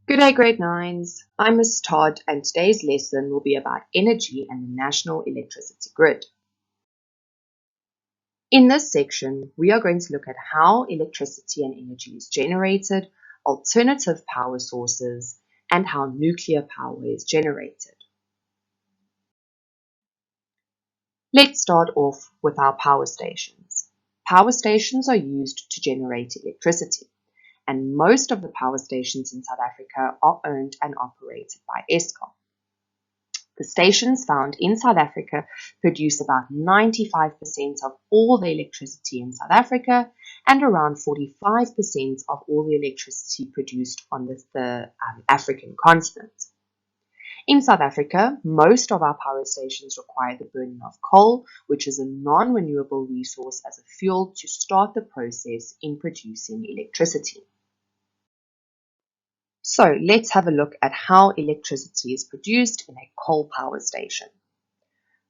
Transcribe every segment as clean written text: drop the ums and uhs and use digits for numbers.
Good day, grade 9s. I'm Miss Todd, and today's lesson will be about energy and the national electricity grid. In this section, we are going to look at how electricity and energy is generated, alternative power sources, and how nuclear power is generated. Let's start off with our power stations. Power stations are used to generate electricity, and most of the power stations in South Africa are owned and operated by Eskom. The stations found in South Africa produce about 95% of all the electricity in South Africa and around 45% of all the electricity produced on the African continent. In South Africa, most of our power stations require the burning of coal, which is a non-renewable resource, as a fuel to start the process in producing electricity. So let's have a look at how electricity is produced in a coal power station.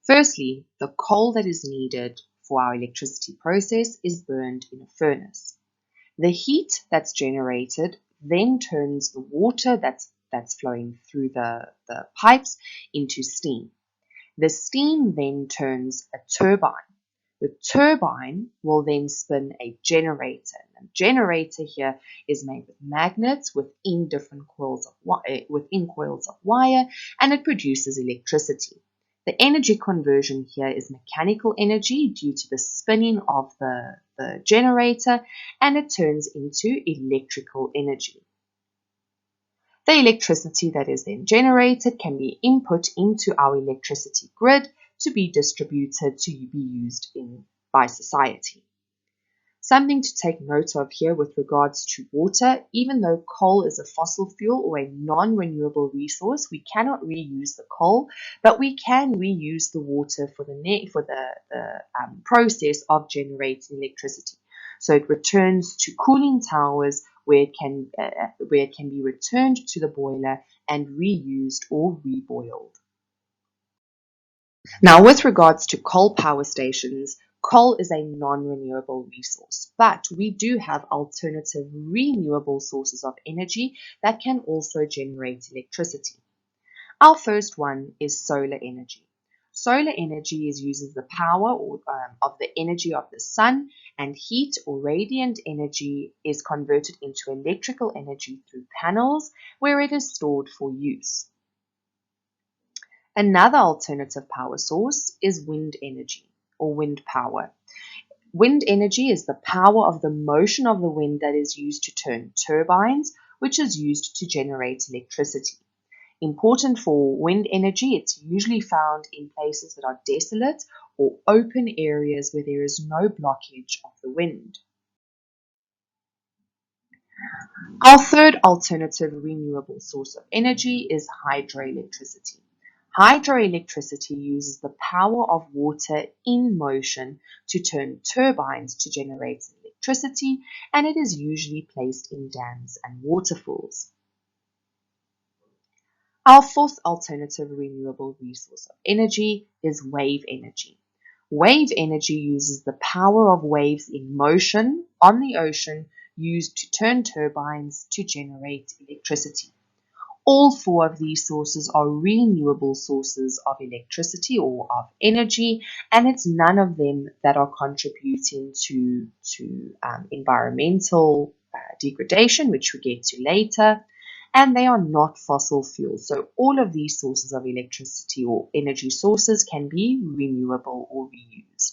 Firstly, the coal that is needed for our electricity process is burned in a furnace. The heat that's generated then turns the water that's flowing through the pipes into steam. The steam then turns a turbine. The turbine will then spin a generator. And a generator here is made with magnets within coils of wire, and it produces electricity. The energy conversion here is mechanical energy due to the spinning of the generator, and it turns into electrical energy. The electricity that is then generated can be input into our electricity grid to be distributed to be used by society. Something to take note of here with regards to water: even though coal is a fossil fuel or a non-renewable resource, we cannot reuse the coal, but we can reuse the water for the process of generating electricity. So it returns to cooling towers where it can be returned to the boiler and reused or reboiled. Now, with regards to coal power stations, coal is a non-renewable resource, but we do have alternative renewable sources of energy that can also generate electricity. Our first one is solar energy. Solar energy uses the power of the energy of the sun, and heat or radiant energy is converted into electrical energy through panels where it is stored for use. Another alternative power source is wind energy or wind power. Wind energy is the power of the motion of the wind that is used to turn turbines, which is used to generate electricity. Important for wind energy, it's usually found in places that are desolate or open areas where there is no blockage of the wind. Our third alternative renewable source of energy is hydroelectricity. Hydroelectricity uses the power of water in motion to turn turbines to generate electricity, and it is usually placed in dams and waterfalls. Our fourth alternative renewable resource of energy is wave energy. Wave energy uses the power of waves in motion on the ocean used to turn turbines to generate electricity. All four of these sources are renewable sources of electricity or of energy, and it's none of them that are contributing to environmental degradation, which we get to later, and they are not fossil fuels. So all of these sources of electricity or energy sources can be renewable or reused.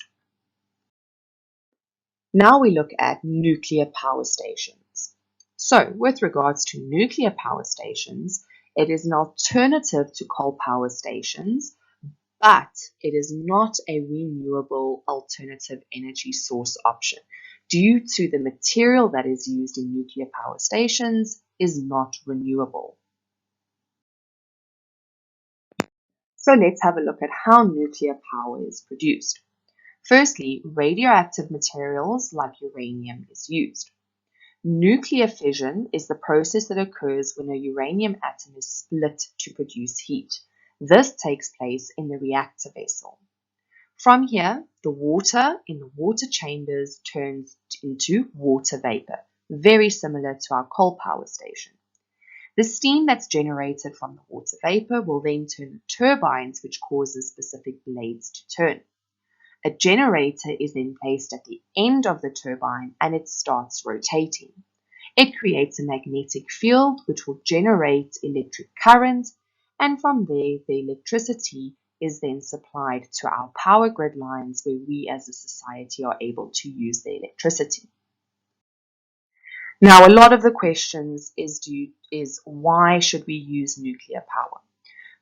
Now we look at nuclear power stations. So with regards to nuclear power stations, it is an alternative to coal power stations, but it is not a renewable alternative energy source option due to the material that is used in nuclear power stations is not renewable. So let's have a look at how nuclear power is produced. Firstly, radioactive materials like uranium is used. Nuclear fission is the process that occurs when a uranium atom is split to produce heat. This takes place in the reactor vessel. From here, the water in the water chambers turns into water vapor, very similar to our coal power station. The steam that's generated from the water vapor will then turn the turbines, which causes specific blades to turn. A generator is then placed at the end of the turbine and it starts rotating. It creates a magnetic field which will generate electric current, and from there the electricity is then supplied to our power grid lines where we as a society are able to use the electricity. Now, a lot of the questions is why should we use nuclear power?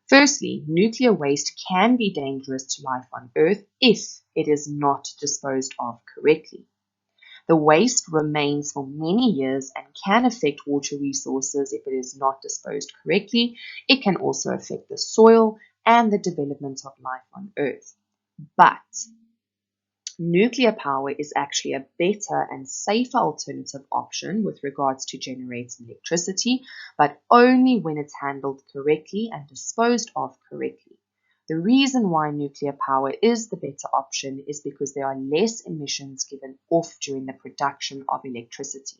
Firstly, nuclear waste can be dangerous to life on Earth if it is not disposed of correctly. The waste remains for many years and can affect water resources if it is not disposed correctly. It can also affect the soil and the development of life on Earth. But nuclear power is actually a better and safer alternative option with regards to generating electricity, but only when it's handled correctly and disposed of correctly. The reason why nuclear power is the better option is because there are less emissions given off during the production of electricity.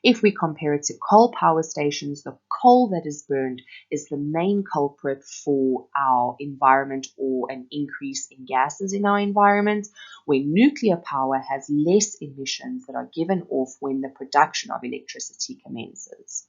If we compare it to coal power stations, the coal that is burned is the main culprit for our environment or an increase in gases in our environment, where nuclear power has less emissions that are given off when the production of electricity commences.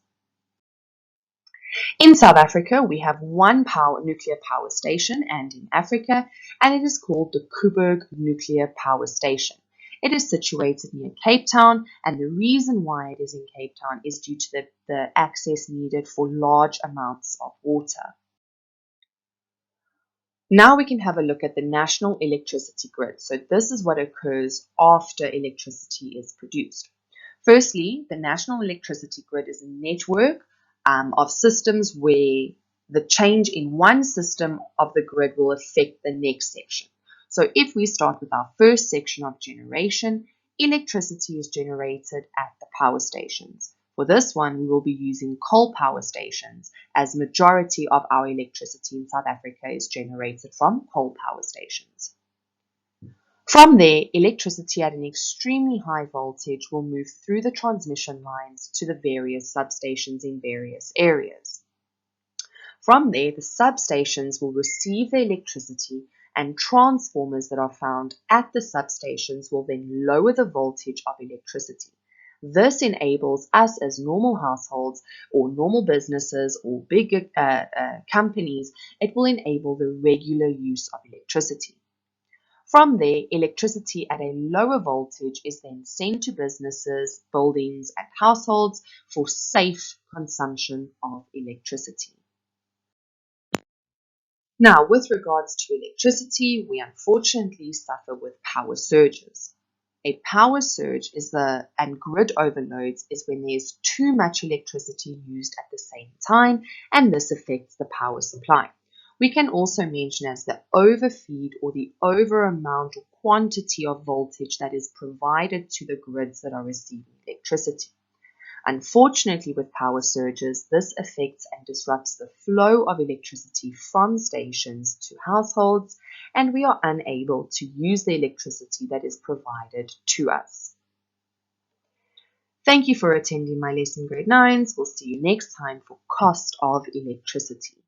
In South Africa, we have one nuclear power station, and in Africa, and it is called the Koeberg Nuclear Power Station. It is situated near Cape Town, and the reason why it is in Cape Town is due to the access needed for large amounts of water. Now we can have a look at the national electricity grid. So this is what occurs after electricity is produced. Firstly, the national electricity grid is a network of systems where the change in one system of the grid will affect the next section. So if we start with our first section of generation, electricity is generated at the power stations. For this one, we will be using coal power stations, as majority of our electricity in South Africa is generated from coal power stations. From there, electricity at an extremely high voltage will move through the transmission lines to the various substations in various areas. From there, the substations will receive the electricity, and transformers that are found at the substations will then lower the voltage of electricity. This enables us as normal households or normal businesses or big companies, it will enable the regular use of electricity. From there, electricity at a lower voltage is then sent to businesses, buildings, and households for safe consumption of electricity. Now, with regards to electricity, we unfortunately suffer with power surges. A power surge and grid overloads is when there's too much electricity used at the same time, and this affects the power supply. We can also mention as the overfeed or the over amount or quantity of voltage that is provided to the grids that are receiving electricity. Unfortunately, with power surges, this affects and disrupts the flow of electricity from stations to households, and we are unable to use the electricity that is provided to us. Thank you for attending my lesson, grade 9s. We'll see you next time for cost of electricity.